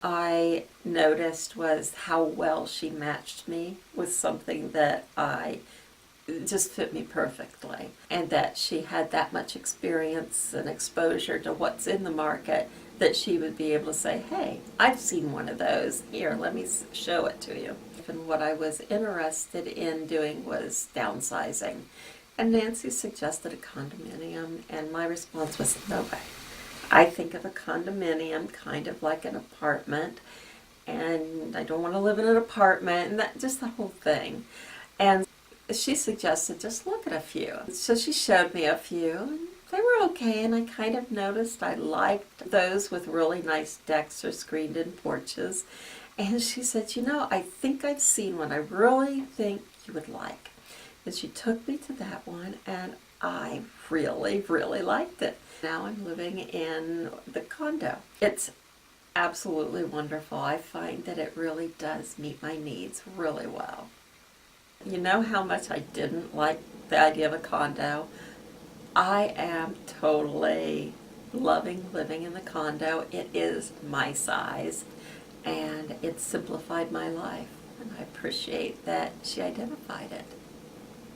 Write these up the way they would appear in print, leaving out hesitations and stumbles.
I noticed was how well she matched me with something that I just fit me perfectly, and that she had that much experience and exposure to what's in the market that she would be able to say, hey, I've seen one of those. Here, let me show it to you. And what I was interested in doing was downsizing. And Nancy suggested a condominium, and my response was, no way. I think of a condominium kind of like an apartment, and I don't want to live in an apartment, and that just the whole thing. And she suggested just look at a few. So she showed me a few, and they were okay, and I kind of noticed I liked those with really nice decks or screened-in porches. And she said, you know, I think I've seen one I really think you would like. And she took me to that one, and I really, really liked it. Now I'm living in the condo. It's absolutely wonderful. I find that it really does meet my needs really well. You know how much I didn't like the idea of a condo? I am totally loving living in the condo. It is my size, and it simplified my life, and I appreciate that she identified it.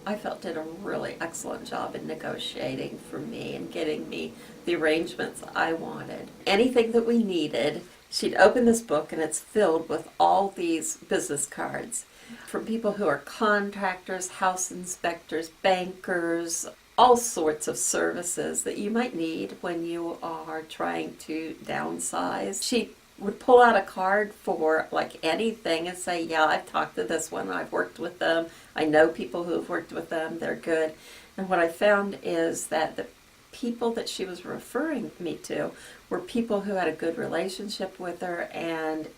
I felt did a really excellent job in negotiating for me and getting me the arrangements I wanted. Anything that we needed, she'd open this book, and it's filled with all these business cards from people who are contractors, house inspectors, bankers, all sorts of services that you might need when you are trying to downsize. She would pull out a card for like anything and say, yeah, I've talked to this one, I've worked with them, I know people who have worked with them, they're good. And what I found is that the people that she was referring me to were people who had a good relationship with her, and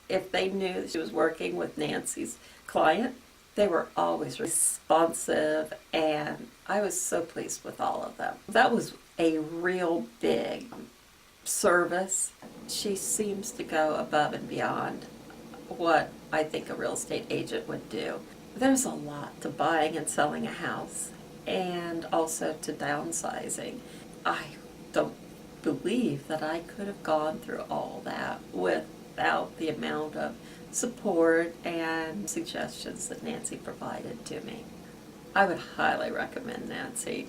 if they knew that she was working with Nancy's client, they were always responsive, and I was so pleased with all of them. That was a real big service. She seems to go above and beyond what I think a real estate agent would do. There's a lot to buying and selling a house, and also to downsizing. I don't believe that I could have gone through all that without the amount of support and suggestions that Nancy provided to me. I would highly recommend Nancy.